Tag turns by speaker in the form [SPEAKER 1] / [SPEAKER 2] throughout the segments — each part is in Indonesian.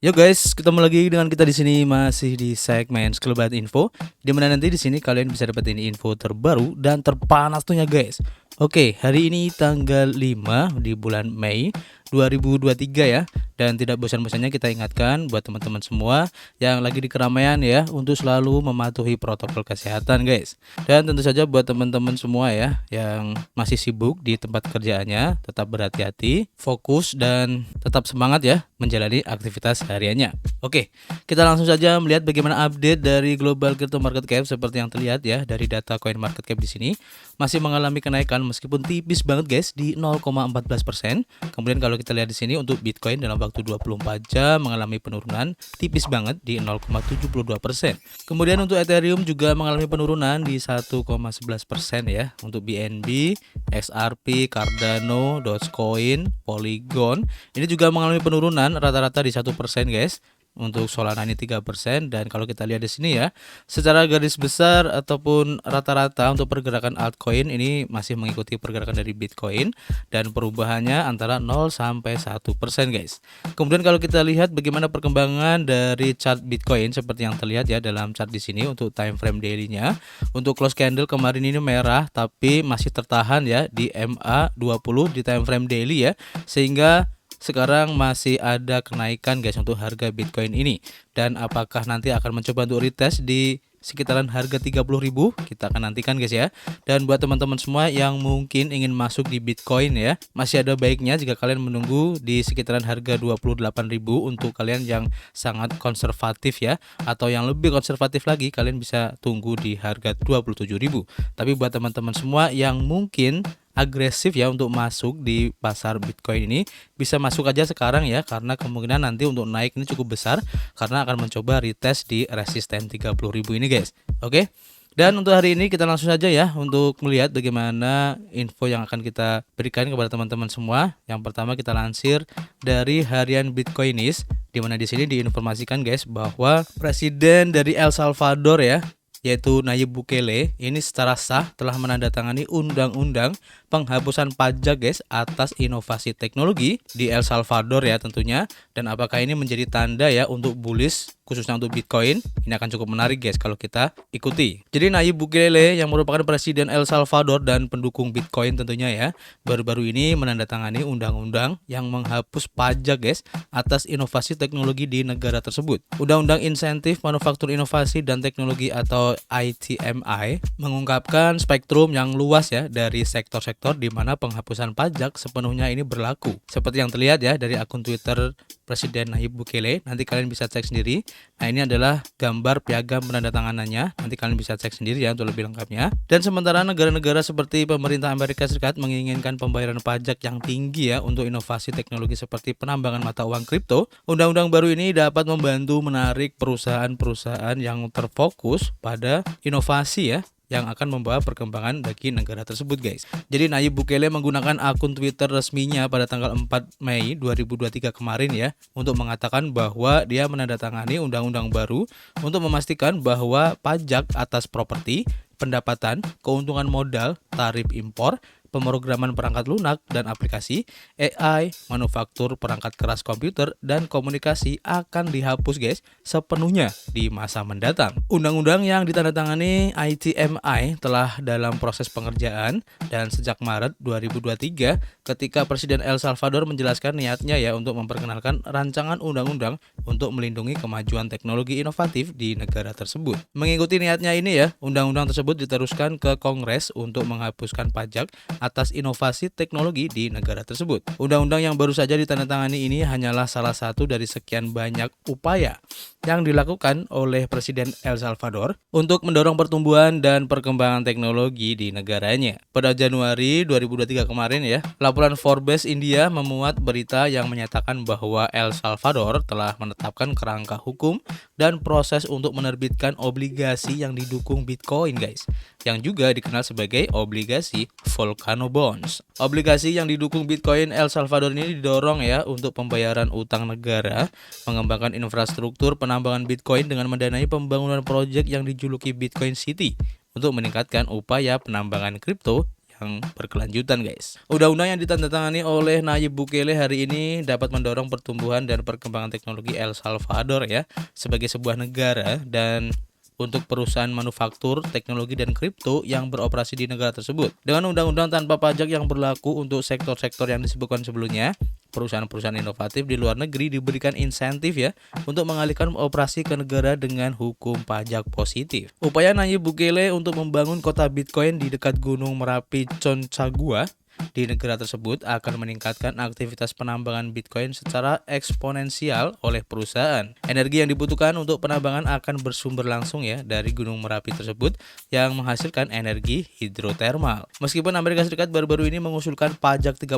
[SPEAKER 1] Yo guys, ketemu lagi dengan kita di sini masih di segmen Sekelebat Info, di mana nanti di sini kalian bisa dapetin info terbaru dan terpanas tuhnya guys. Oke, hari ini tanggal 5 di bulan Mei 2023 ya. Dan tidak bosan-bosannya kita ingatkan buat teman-teman semua yang lagi di keramaian ya untuk selalu mematuhi protokol kesehatan guys. Dan tentu saja buat teman-teman semua ya yang masih sibuk di tempat kerjaannya, tetap berhati-hati, fokus dan tetap semangat ya menjalani aktivitas hariannya. Oke, kita langsung saja melihat bagaimana update dari global crypto market cap. Seperti yang terlihat ya dari data coin market cap di sini masih mengalami kenaikan meskipun tipis banget guys di 0,14%. Kemudian kalau kita lihat di sini untuk Bitcoin dalam waktu 24 jam mengalami penurunan tipis banget di 0,72%. Kemudian untuk Ethereum juga mengalami penurunan di 1,11% ya. Untuk BNB, XRP, Cardano, Dogecoin, Polygon ini juga mengalami penurunan rata-rata di 1% guys. Untuk Solana ini 3%, dan kalau kita lihat di sini ya, secara garis besar ataupun rata-rata untuk pergerakan altcoin ini masih mengikuti pergerakan dari Bitcoin dan perubahannya antara 0 sampai 1% guys. Kemudian kalau kita lihat bagaimana perkembangan dari chart Bitcoin seperti yang terlihat ya dalam chart di sini untuk time frame daily-nya. Untuk close candle kemarin ini merah tapi masih tertahan ya di MA20 di time frame daily ya. Sehingga sekarang masih ada kenaikan guys untuk harga Bitcoin ini. Dan apakah nanti akan mencoba untuk retest di sekitaran harga 30.000? Kita akan nantikan guys ya. Dan buat teman-teman semua yang mungkin ingin masuk di Bitcoin ya, masih ada baiknya jika kalian menunggu di sekitaran harga 28.000 untuk kalian yang sangat konservatif ya. Atau yang lebih konservatif lagi, kalian bisa tunggu di harga 27.000. Tapi buat teman-teman semua yang mungkin agresif ya untuk masuk di pasar Bitcoin ini, bisa masuk aja sekarang ya, karena kemungkinan nanti untuk naik ini cukup besar karena akan mencoba retest di resisten 30.000 ini guys. Oke. Dan untuk hari ini kita langsung saja ya untuk melihat bagaimana info yang akan kita berikan kepada teman-teman semua. Yang pertama kita lansir dari harian Bitcoinis, di mana di sini diinformasikan guys bahwa presiden dari El Salvador ya, yaitu Nayib Bukele ini secara sah telah menandatangani undang-undang penghapusan pajak guys atas inovasi teknologi di El Salvador ya tentunya. Dan apakah ini menjadi tanda ya untuk bullish khususnya untuk Bitcoin? Ini akan cukup menarik guys kalau kita ikuti. Jadi Nayib Bukele yang merupakan presiden El Salvador dan pendukung Bitcoin tentunya ya, baru-baru ini menandatangani undang-undang yang menghapus pajak guys atas inovasi teknologi di negara tersebut. Undang-undang Insentif Manufaktur Inovasi dan Teknologi atau ITMI mengungkapkan spektrum yang luas ya dari sektor-sektor di mana penghapusan pajak sepenuhnya ini berlaku. Seperti yang terlihat ya dari akun Twitter Presiden Nayib Bukele, nanti kalian bisa cek sendiri. Nah ini adalah gambar piagam penandatanganannya, nanti kalian bisa cek sendiri ya untuk lebih lengkapnya. Dan sementara negara-negara seperti pemerintah Amerika Serikat menginginkan pembayaran pajak yang tinggi ya untuk inovasi teknologi seperti penambangan mata uang kripto, undang-undang baru ini dapat membantu menarik perusahaan-perusahaan yang terfokus pada inovasi ya, yang akan membawa perkembangan bagi negara tersebut guys. Jadi Nayib Bukele menggunakan akun Twitter resminya pada tanggal 4 Mei 2023 kemarin ya, untuk mengatakan bahwa dia menandatangani undang-undang baru untuk memastikan bahwa pajak atas properti, pendapatan, keuntungan modal, tarif impor, pemrograman perangkat lunak dan aplikasi, AI, manufaktur perangkat keras komputer, dan komunikasi akan dihapus guys sepenuhnya di masa mendatang. Undang-undang yang ditandatangani ITMI telah dalam proses pengerjaan dan sejak Maret 2023 ketika Presiden El Salvador menjelaskan niatnya ya untuk memperkenalkan rancangan undang-undang untuk melindungi kemajuan teknologi inovatif di negara tersebut. Mengikuti niatnya ini ya, undang-undang tersebut diteruskan ke Kongres untuk menghapuskan pajak atas inovasi teknologi di negara tersebut. Undang-undang yang baru saja ditandatangani ini hanyalah salah satu dari sekian banyak upaya yang dilakukan oleh Presiden El Salvador untuk mendorong pertumbuhan dan perkembangan teknologi di negaranya. Pada Januari 2023 kemarin ya, laporan Forbes India memuat berita yang menyatakan bahwa El Salvador telah menetapkan kerangka hukum dan proses untuk menerbitkan obligasi yang didukung Bitcoin guys, yang juga dikenal sebagai obligasi Volcano Bonds. Obligasi yang didukung Bitcoin El Salvador ini didorong ya untuk pembayaran utang negara, mengembangkan infrastruktur penambangan Bitcoin dengan mendanai pembangunan proyek yang dijuluki Bitcoin City untuk meningkatkan upaya penambangan kripto yang berkelanjutan guys. Undang-undang yang ditandatangani oleh Nayib Bukele hari ini dapat mendorong pertumbuhan dan perkembangan teknologi El Salvador ya sebagai sebuah negara dan untuk perusahaan manufaktur, teknologi, dan kripto yang beroperasi di negara tersebut. Dengan undang-undang tanpa pajak yang berlaku untuk sektor-sektor yang disebutkan sebelumnya, perusahaan-perusahaan inovatif di luar negeri diberikan insentif ya untuk mengalihkan operasi ke negara dengan hukum pajak positif. Upaya Nayib Bukele untuk membangun kota Bitcoin di dekat Gunung Merapi Concagua di negara tersebut akan meningkatkan aktivitas penambangan Bitcoin secara eksponensial oleh perusahaan. Energi yang dibutuhkan untuk penambangan akan bersumber langsung ya dari Gunung Merapi tersebut yang menghasilkan energi hidrotermal. Meskipun Amerika Serikat baru-baru ini mengusulkan pajak 30%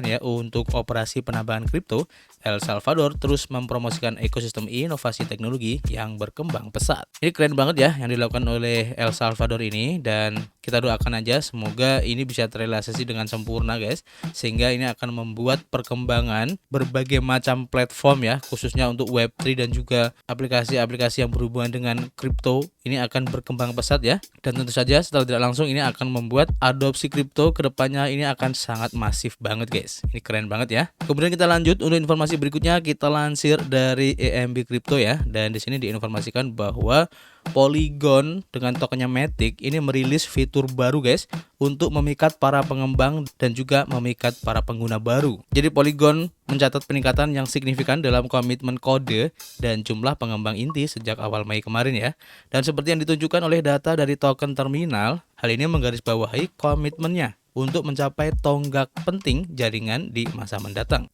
[SPEAKER 1] ya untuk operasi penambangan kripto, El Salvador terus mempromosikan ekosistem inovasi teknologi yang berkembang pesat. Ini keren banget ya yang dilakukan oleh El Salvador ini, dan kita doakan aja semoga ini bisa terrealisasi dengan sempurna guys, sehingga ini akan membuat perkembangan berbagai macam platform ya, khususnya untuk Web3 dan juga aplikasi-aplikasi yang berhubungan dengan kripto ini akan berkembang pesat ya. Dan tentu saja setelah tidak langsung ini akan membuat adopsi kripto kedepannya ini akan sangat masif banget guys. Ini keren banget ya. Kemudian kita lanjut untuk informasi berikutnya, kita lansir dari EMB Crypto ya, dan di sini diinformasikan bahwa Polygon dengan tokennya Matic ini merilis fitur baru guys untuk memikat para pengembang dan juga memikat para pengguna baru. Jadi Polygon mencatat peningkatan yang signifikan dalam komitmen kode dan jumlah pengembang inti sejak awal Mei kemarin ya. Dan seperti yang ditunjukkan oleh data dari token terminal, hal ini menggarisbawahi komitmennya untuk mencapai tonggak penting jaringan di masa mendatang.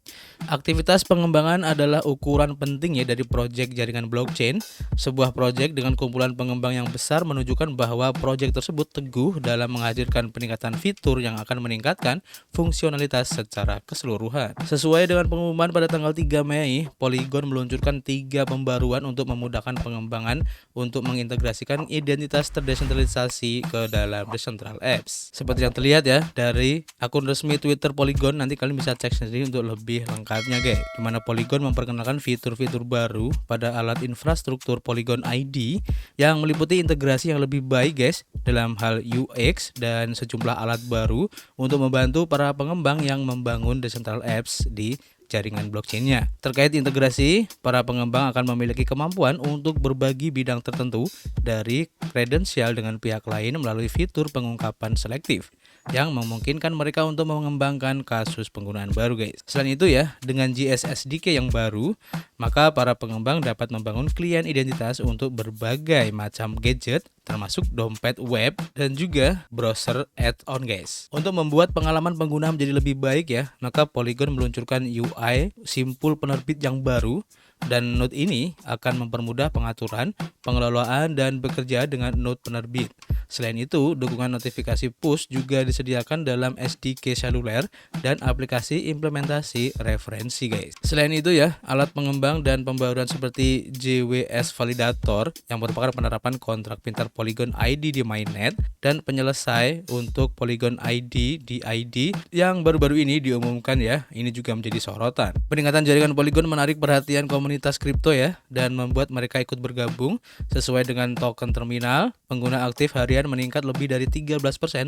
[SPEAKER 1] Aktivitas pengembangan adalah ukuran penting ya dari proyek jaringan blockchain. Sebuah proyek dengan kumpulan pengembang yang besar menunjukkan bahwa proyek tersebut teguh dalam menghadirkan peningkatan fitur yang akan meningkatkan fungsionalitas secara keseluruhan. Sesuai dengan pengumuman pada tanggal 3 Mei, Polygon meluncurkan 3 pembaruan untuk memudahkan pengembangan untuk mengintegrasikan identitas terdesentralisasi ke dalam Decentral Apps. Seperti yang terlihat ya dari akun resmi Twitter Polygon, nanti kalian bisa cek sendiri untuk lebih lengkapnya guys, dimana Polygon memperkenalkan fitur-fitur baru pada alat infrastruktur Polygon ID yang meliputi integrasi yang lebih baik guys dalam hal UX dan sejumlah alat baru untuk membantu para pengembang yang membangun Decentral Apps di jaringan blockchainnya. Terkait integrasi, para pengembang akan memiliki kemampuan untuk berbagi bidang tertentu dari kredensial dengan pihak lain melalui fitur pengungkapan selektif yang memungkinkan mereka untuk mengembangkan kasus penggunaan baru guys. Selain itu ya, dengan JS SDK yang baru, maka para pengembang dapat membangun klien identitas untuk berbagai macam gadget termasuk dompet web dan juga browser add-on guys. Untuk membuat pengalaman pengguna menjadi lebih baik ya, maka Polygon meluncurkan UI simpul penerbit yang baru, dan node ini akan mempermudah pengaturan, pengelolaan, dan bekerja dengan node penerbit. Selain itu, dukungan notifikasi push juga disediakan dalam SDK seluler dan aplikasi implementasi referensi guys. Selain itu ya, alat pengembang dan pembaruan seperti JWS Validator yang merupakan penerapan kontrak pintar Polygon ID di mainnet dan penyelesai untuk Polygon ID di ID yang baru-baru ini diumumkan ya, ini juga menjadi sorotan. Peningkatan jaringan Polygon menarik perhatian komunitas kripto ya, dan membuat mereka ikut bergabung. Sesuai dengan token terminal, pengguna aktif harian meningkat lebih dari 13%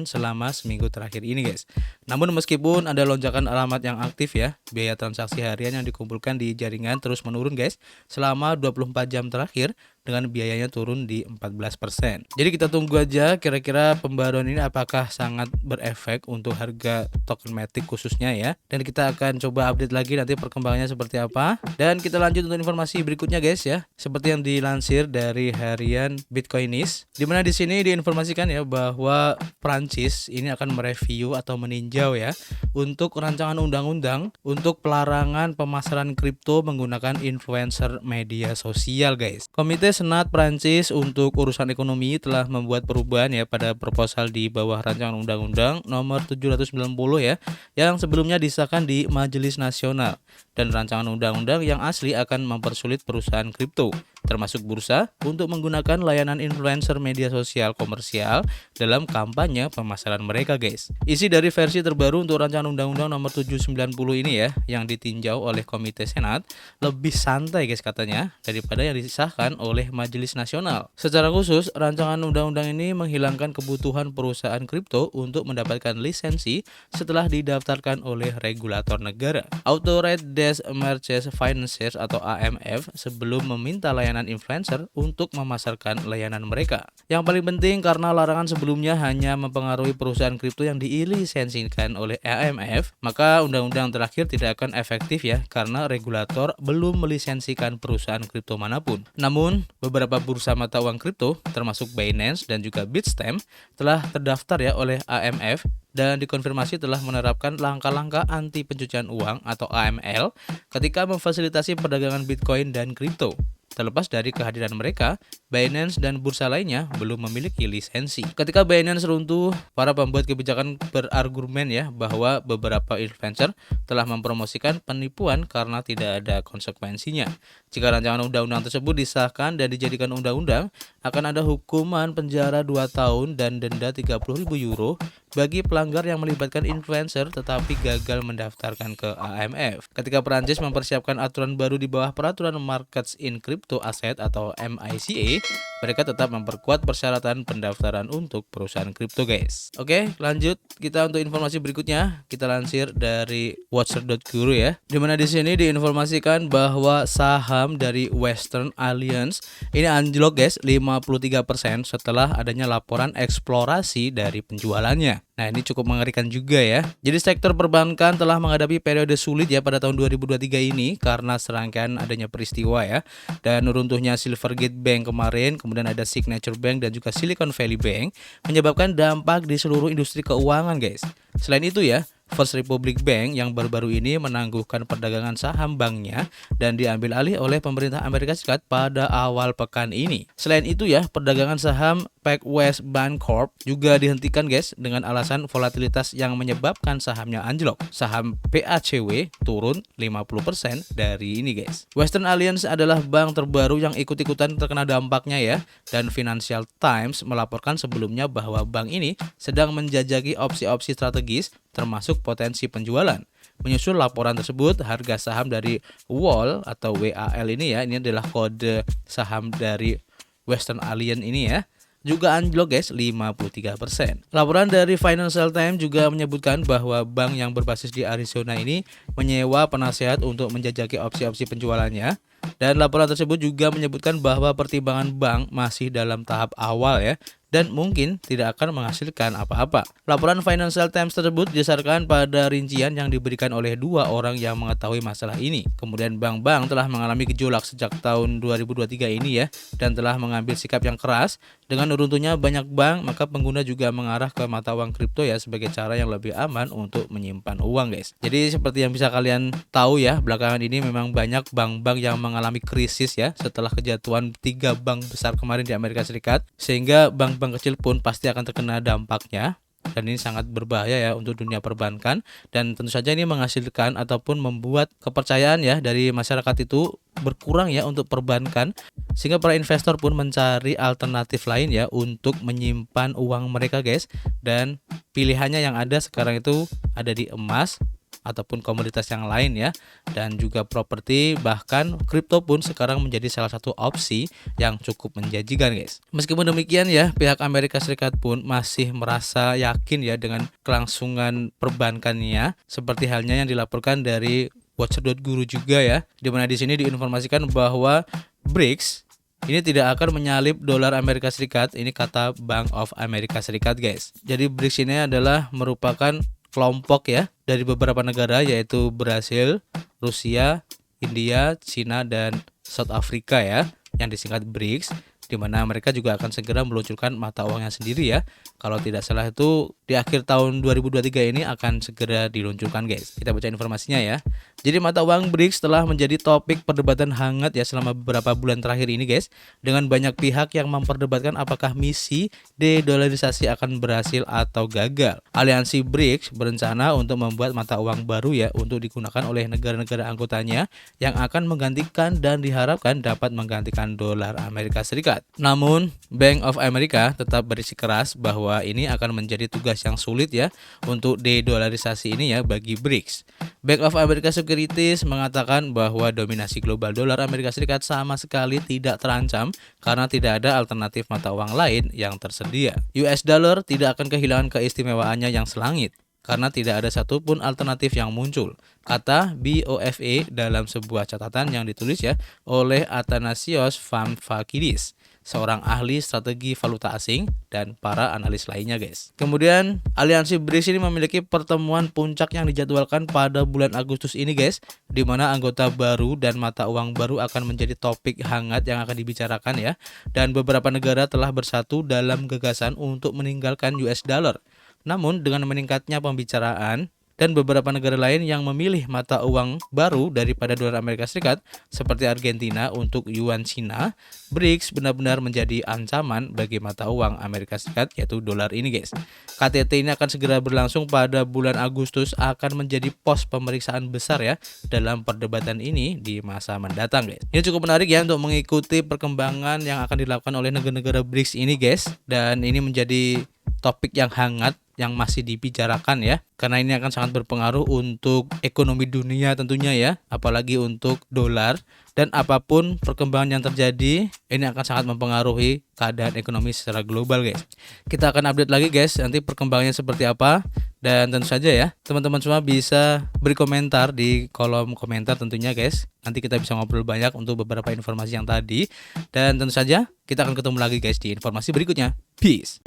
[SPEAKER 1] selama seminggu terakhir ini guys. Namun meskipun ada lonjakan alamat yang aktif ya, biaya transaksi harian yang dikumpulkan di jaringan terus menurun guys selama 24 jam terakhir, dengan biayanya turun di 14%. Jadi kita tunggu aja kira-kira pembaruan ini apakah sangat berefek untuk harga token Matic khususnya ya. Dan kita akan coba update lagi nanti perkembangannya seperti apa. Dan kita lanjut untuk informasi berikutnya guys ya. Seperti yang dilansir dari harian Bitcoinis, dimana di sini diinformasikan ya bahwa Prancis ini akan mereview atau meninjau ya untuk rancangan undang-undang untuk pelarangan pemasaran kripto menggunakan influencer media sosial guys. Komite Senat Prancis untuk urusan ekonomi telah membuat perubahan ya pada proposal di bawah rancangan undang-undang nomor 790 ya, yang sebelumnya disahkan di Majelis Nasional. Dan rancangan undang-undang yang asli akan mempersulit perusahaan kripto termasuk bursa untuk menggunakan layanan influencer media sosial komersial dalam kampanye pemasaran mereka guys. Isi dari versi terbaru untuk rancangan undang-undang nomor 790 ini ya, yang ditinjau oleh Komite Senat lebih santai guys katanya daripada yang disahkan oleh oleh Majelis Nasional. Secara khusus, rancangan undang-undang ini menghilangkan kebutuhan perusahaan kripto untuk mendapatkan lisensi setelah didaftarkan oleh regulator negara. Authorized des Marchés Financiers atau AMF sebelum meminta layanan influencer untuk memasarkan layanan mereka. Yang paling penting karena larangan sebelumnya hanya mempengaruhi perusahaan kripto yang dilisensikan oleh AMF, maka undang-undang terakhir tidak akan efektif ya karena regulator belum melisensikan perusahaan kripto manapun. Namun, beberapa bursa mata uang kripto termasuk Binance dan juga Bitstamp telah terdaftar ya oleh AMF dan dikonfirmasi telah menerapkan langkah-langkah anti pencucian uang atau AML ketika memfasilitasi perdagangan Bitcoin dan kripto. Terlepas dari kehadiran mereka, Binance dan bursa lainnya belum memiliki lisensi. Ketika Binance runtuh, para pembuat kebijakan berargumen ya bahwa beberapa influencer telah mempromosikan penipuan karena tidak ada konsekuensinya. Jika rancangan undang-undang tersebut disahkan dan dijadikan undang-undang, akan ada hukuman penjara 2 tahun dan denda 30.000 euro bagi pelanggar yang melibatkan influencer tetapi gagal mendaftarkan ke AMF. Ketika Perancis mempersiapkan aturan baru di bawah peraturan Markets in Crypto Asset atau MiCA, mereka tetap memperkuat persyaratan pendaftaran untuk perusahaan kripto, guys. Oke, lanjut kita untuk informasi berikutnya. Kita lansir dari Watcher.guru ya. Dimana di sini diinformasikan bahwa saham dari Western Alliance ini anjlok, guys, 53% setelah adanya laporan eksplorasi dari penjualannya. Nah, ini cukup mengerikan juga ya. Jadi sektor perbankan telah menghadapi periode sulit ya pada tahun 2023 ini karena serangkaian adanya peristiwa ya. Dan runtuhnya Silvergate Bank kemarin, kemudian ada Signature Bank dan juga Silicon Valley Bank menyebabkan dampak di seluruh industri keuangan, guys. Selain itu ya, First Republic Bank yang baru-baru ini menangguhkan perdagangan saham banknya dan diambil alih oleh pemerintah Amerika Serikat pada awal pekan ini. Selain itu ya, perdagangan saham PacWest Bancorp juga dihentikan, guys, dengan alasan volatilitas yang menyebabkan sahamnya anjlok. Saham PACW turun 50% dari ini, guys. Western Alliance adalah bank terbaru yang ikut-ikutan terkena dampaknya ya, dan Financial Times melaporkan sebelumnya bahwa bank ini sedang menjajaki opsi-opsi strategis termasuk potensi penjualan. Menyusul laporan tersebut, harga saham dari WAL atau WAL ini ya, ini adalah kode saham dari Western Alliance ini ya, juga anjlok, guys, 53%. Laporan dari Financial Times juga menyebutkan bahwa bank yang berbasis di Arizona ini menyewa penasehat untuk menjajaki opsi-opsi penjualannya. Dan laporan tersebut juga menyebutkan bahwa pertimbangan bank masih dalam tahap awal ya, dan mungkin tidak akan menghasilkan apa-apa. Laporan Financial Times tersebut didasarkan pada rincian yang diberikan oleh 2 orang yang mengetahui masalah ini. Kemudian bank-bank telah mengalami gejolak sejak tahun 2023 ini ya, dan telah mengambil sikap yang keras. Dengan runtuhnya banyak bank, maka pengguna juga mengarah ke mata uang kripto ya sebagai cara yang lebih aman untuk menyimpan uang, guys. Jadi seperti yang bisa kalian tahu ya, belakangan ini memang banyak bank-bank yang mengalami krisis ya setelah kejatuhan 3 bank besar kemarin di Amerika Serikat, sehingga bank-bank kecil pun pasti akan terkena dampaknya. Dan ini sangat berbahaya ya untuk dunia perbankan, dan tentu saja ini menghasilkan ataupun membuat kepercayaan ya dari masyarakat itu berkurang ya untuk perbankan, sehingga para investor pun mencari alternatif lain ya untuk menyimpan uang mereka, guys. Dan pilihannya yang ada sekarang itu ada di emas ataupun komoditas yang lain ya, dan juga properti, bahkan kripto pun sekarang menjadi salah satu opsi yang cukup menjanjikan, guys. Meskipun demikian ya, pihak Amerika Serikat pun masih merasa yakin ya dengan kelangsungan perbankannya, seperti halnya yang dilaporkan dari Watcher.guru juga ya, dimana di sini diinformasikan bahwa BRICS ini tidak akan menyalip dolar Amerika Serikat, ini kata Bank of America Serikat, guys. Jadi BRICS ini adalah merupakan kelompok ya dari beberapa negara yaitu Brasil, Rusia, India, Cina, dan South Africa ya, yang disingkat BRICS, di mana mereka juga akan segera meluncurkan mata uangnya sendiri ya. Kalau tidak salah itu di akhir tahun 2023 ini akan segera diluncurkan, guys. Kita baca informasinya ya. Jadi mata uang BRICS telah menjadi topik perdebatan hangat ya selama beberapa bulan terakhir ini, guys, dengan banyak pihak yang memperdebatkan apakah misi de-dolarisasi akan berhasil atau gagal. Aliansi BRICS berencana untuk membuat mata uang baru ya untuk digunakan oleh negara-negara anggotanya yang akan menggantikan dan diharapkan dapat menggantikan dolar Amerika Serikat. Serikat. Namun, Bank of America tetap bersikeras bahwa ini akan menjadi tugas yang sulit ya untuk dedolarisasi ini ya bagi BRICS. Bank of America Securities mengatakan bahwa dominasi global dolar Amerika Serikat sama sekali tidak terancam karena tidak ada alternatif mata uang lain yang tersedia. US dollar tidak akan kehilangan keistimewaannya yang selangit karena tidak ada satupun alternatif yang muncul, kata BOFA dalam sebuah catatan yang ditulis ya oleh Athanasios Pamphakidis, seorang ahli strategi valuta asing dan para analis lainnya guys. Kemudian aliansi BRICS ini memiliki pertemuan puncak yang dijadwalkan pada bulan Agustus ini guys, di mana anggota baru dan mata uang baru akan menjadi topik hangat yang akan dibicarakan ya, dan beberapa negara telah bersatu dalam gagasan untuk meninggalkan US dollar. Namun dengan meningkatnya pembicaraan dan beberapa negara lain yang memilih mata uang baru daripada dolar Amerika Serikat seperti Argentina untuk yuan Cina, BRICS benar-benar menjadi ancaman bagi mata uang Amerika Serikat yaitu dolar ini guys. KTT ini akan segera berlangsung pada bulan Agustus, akan menjadi pos pemeriksaan besar ya dalam perdebatan ini di masa mendatang guys. Ini cukup menarik ya untuk mengikuti perkembangan yang akan dilakukan oleh negara-negara BRICS ini guys, dan ini menjadi topik yang hangat yang masih dibicarakan ya, karena ini akan sangat berpengaruh untuk ekonomi dunia tentunya ya, apalagi untuk dolar, dan apapun perkembangan yang terjadi ini akan sangat mempengaruhi keadaan ekonomi secara global guys. Kita akan update lagi guys nanti perkembangannya seperti apa, dan tentu saja ya teman-teman semua bisa beri komentar di kolom komentar tentunya guys, nanti kita bisa ngobrol banyak untuk beberapa informasi yang tadi, dan tentu saja kita akan ketemu lagi guys di informasi berikutnya. Peace.